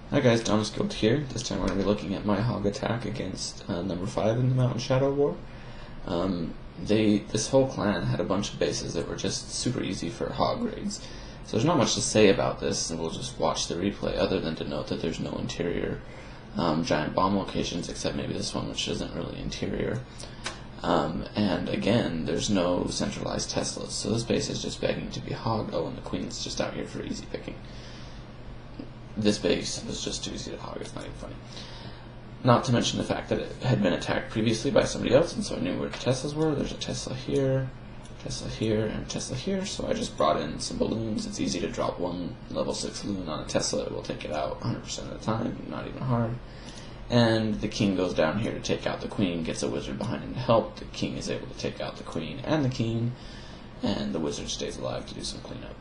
Hi guys, Danne here. This time we're going to be looking at my hog attack against number 5 in the MountainShadow war. This whole clan had a bunch of bases that were just super easy for hog raids. So there's not much to say about this, and we'll just watch the replay other than to note that there's no interior giant bomb locations, except maybe this one, which isn't really interior. And again, there's no centralized Teslas, so this base is just begging to be hogged. Oh, and the queen's just out here for easy picking. This base was just too easy to hog, it's not even funny. Not to mention the fact that it had been attacked previously by somebody else, and so I knew where the Teslas were. There's a Tesla here, and a Tesla here, so I just brought in some balloons. It's easy to drop one level 6 balloon on a Tesla, it will take it out 100% of the time, not even hard. And the king goes down here to take out the queen, gets a wizard behind him to help. The king is able to take out the queen and the king, and the wizard stays alive to do some cleanup.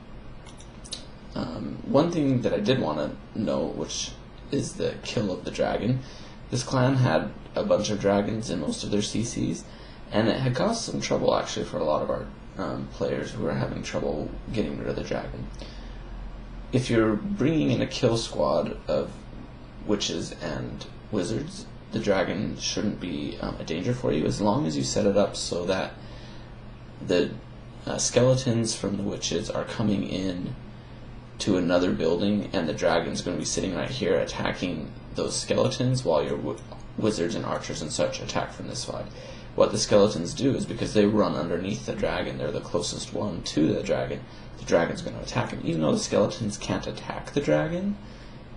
One thing that I did want to note, which is the kill of the dragon. This clan had a bunch of dragons in most of their CCs, and it had caused some trouble actually for a lot of our players who were having trouble getting rid of the dragon. If you're bringing in a kill squad of witches and wizards, the dragon shouldn't be a danger for you, as long as you set it up so that the skeletons from the witches are coming in to another building, and the dragon's going to be sitting right here attacking those skeletons while your wizards and archers and such attack from this side. What the skeletons do is, because they run underneath the dragon, they're the closest one to the dragon's going to attack him. Even though the skeletons can't attack the dragon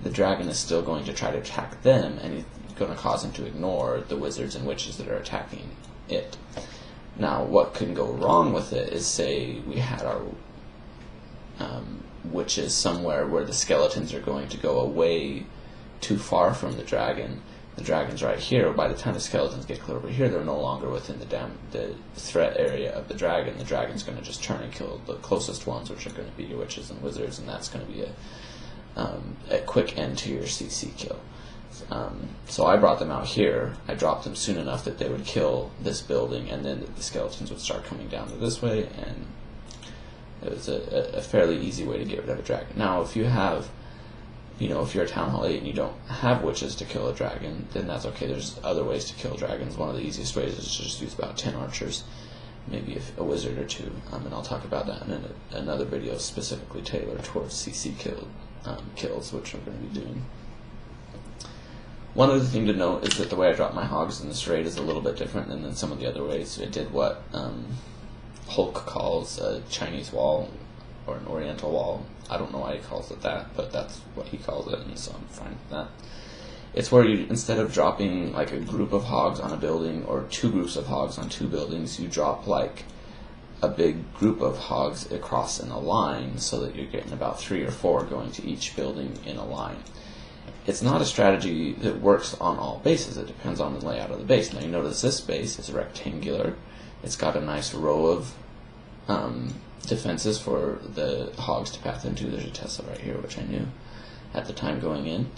is still going to try to attack them, and it's going to cause him to ignore the wizards and witches that are attacking it. Now, what can go wrong with it is, say we had our witches somewhere where the skeletons are going to go away too far from the dragon. The dragon's right here. By the time the skeletons get clear over here, they're no longer within the threat area of the dragon. The dragon's going to just turn and kill the closest ones, which are going to be your witches and wizards, and that's going to be a quick end to your CC kill. So I brought them out here. I dropped them soon enough that they would kill this building, and then the skeletons would start coming down to this way, and it was a fairly easy way to get rid of a dragon. Now, if you have, if you're a Town Hall 8 and you don't have witches to kill a dragon, then that's okay. There's other ways to kill dragons. One of the easiest ways is to just use about 10 archers, maybe a wizard or two, and I'll talk about that in another video specifically tailored towards CC kills, which I'm going to be doing. One other thing to note is that the way I drop my hogs in this raid is a little bit different than some of the other ways. I did what Hulk calls a Chinese wall, or an Oriental wall. I don't know why he calls it that, but that's what he calls it, and so I'm fine with that. It's where you, instead of dropping like a group of hogs on a building, or 2 groups of hogs on 2 buildings, you drop like a big group of hogs across in a line, so that you're getting about 3 or 4 going to each building in a line. It's not a strategy that works on all bases. It depends on the layout of the base. Now you notice this base is rectangular. It's got a nice row of defenses for the hogs to path into. There's a Tesla right here, which I knew at the time going in.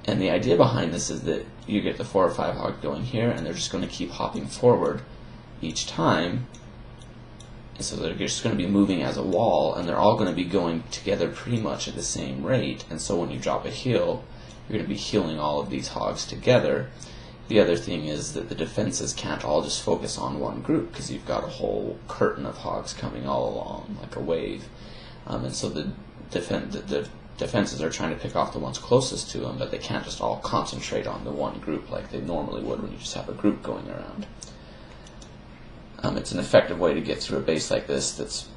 And the idea behind this is that you get the 4 or 5 hogs going here, and they're just going to keep hopping forward each time. And so they're just going to be moving as a wall, and they're all going to be going together pretty much at the same rate. And so when you drop a heal, you're going to be healing all of these hogs together. The other thing is that the defenses can't all just focus on one group, because you've got a whole curtain of hogs coming all along, like a wave. And so the defenses are trying to pick off the ones closest to them, but they can't just all concentrate on the one group like they normally would when you just have a group going around. It's an effective way to get through a base like this that's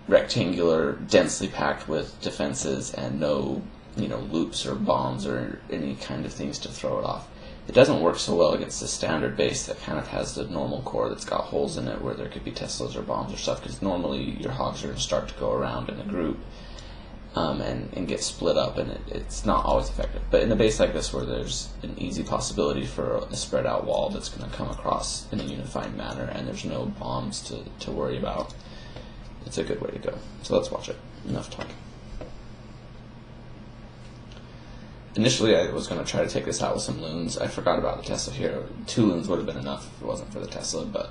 rectangular, densely packed with defenses, and no loops or bombs or any kind of things to throw it off. It doesn't work so well against the standard base that kind of has the normal core that's got holes in it where there could be Teslas or bombs or stuff, because normally your hogs are going to start to go around in a group and get split up, and it's not always effective. But in a base like this where there's an easy possibility for a spread out wall that's going to come across in a unified manner, and there's no bombs to worry about, it's a good way to go. So let's watch it. Enough talking. Initially, I was going to try to take this out with some loons. I forgot about the Tesla here. 2 loons would have been enough if it wasn't for the Tesla, but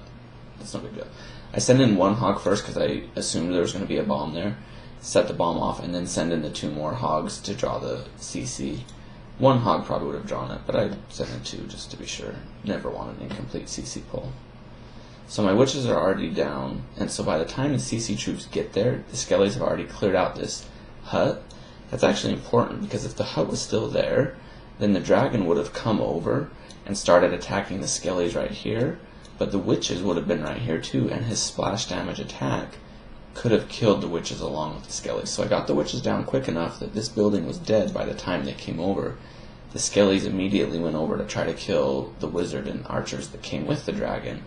it's no big deal. I sent in 1 hog first because I assumed there was going to be a bomb there. set the bomb off, and then send in the 2 more hogs to draw the CC. 1 hog probably would have drawn it, but I sent in 2 just to be sure. Never want an incomplete CC pull. So my witches are already down, and so by the time the CC troops get there, the skellies have already cleared out this hut. That's actually important, because if the hut was still there, then the dragon would have come over and started attacking the skellies right here, but the witches would have been right here too, and his splash damage attack could have killed the witches along with the skellies. So I got the witches down quick enough that this building was dead by the time they came over. The skellies immediately went over to try to kill the wizard and archers that came with the dragon.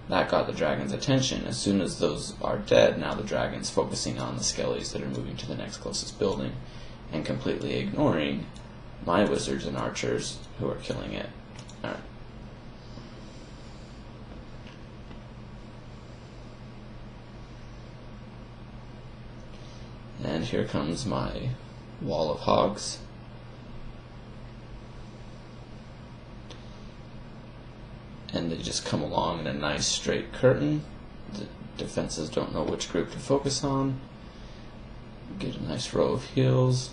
That got the dragon's attention. As soon as those are dead, now the dragon's focusing on the skellies that are moving to the next closest building and completely ignoring my wizards and archers who are killing it. Alright. And here comes my wall of hogs. And they just come along in a nice straight curtain. The defenses don't know which group to focus on. Get a nice row of heals.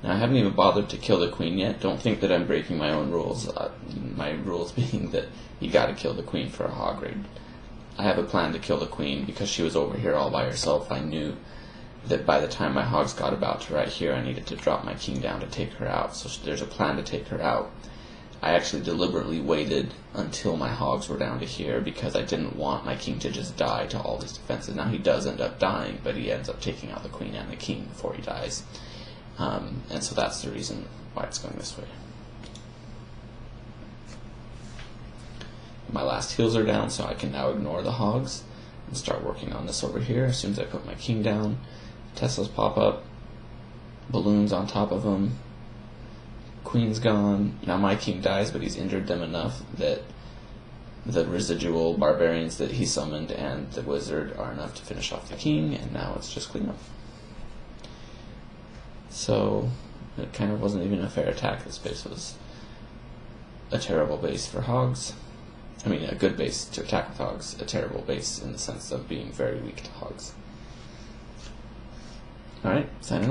Now I haven't even bothered to kill the queen yet. Don't think that I'm breaking my own rules. My rules being that you gotta kill the queen for a hog raid. I have a plan to kill the queen because she was over here all by herself. I knew that by the time my hogs got about to right here, I needed to drop my king down to take her out. So there's a plan to take her out. I actually deliberately waited until my hogs were down to here because I didn't want my king to just die to all these defenses. Now he does end up dying, but he ends up taking out the queen and the king before he dies. And so that's the reason why it's going this way. My last heals are down, so I can now ignore the hogs and start working on this over here. As soon as I put my king down, Teslas pop up, balloons on top of them, queen's gone. Now my king dies, but he's injured them enough that the residual barbarians that he summoned and the wizard are enough to finish off the king, and now it's just clean up. So it kind of wasn't even a fair attack. This base was a terrible base for hogs. I mean, a good base to attack with hogs, a terrible base in the sense of being very weak to hogs. Alright, signing off.